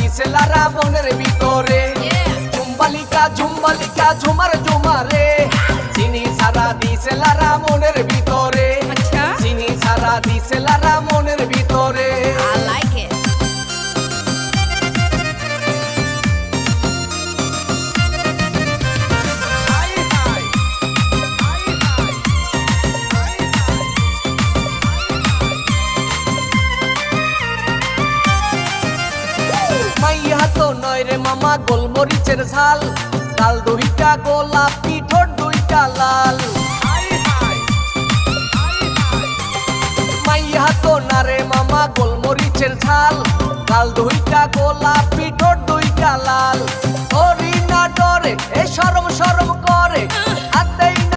দিছে লারা মনের ভিতরে। ঝুম্বালিকা ঝুম্বালিকা ঝুমার ঝুমারে, চিনি সারা দিছে লারা মনের ভিতরে। চিনি সারা দিছে লারা মনের ভিতরে। I like it. মাইয়া তো নয় রে মামা গোলমরিচের ঝাল, গাল দুইটা গোলাপি ঠোঁট দুইটা লাল। মাইয়া তো না রে মামা গোলমরিচের ঝাল, গাল দুইটা গোলাপি ঠোঁট দুইটা লাল। ওরি না ডরে এ শরম শরম করে, হাতেই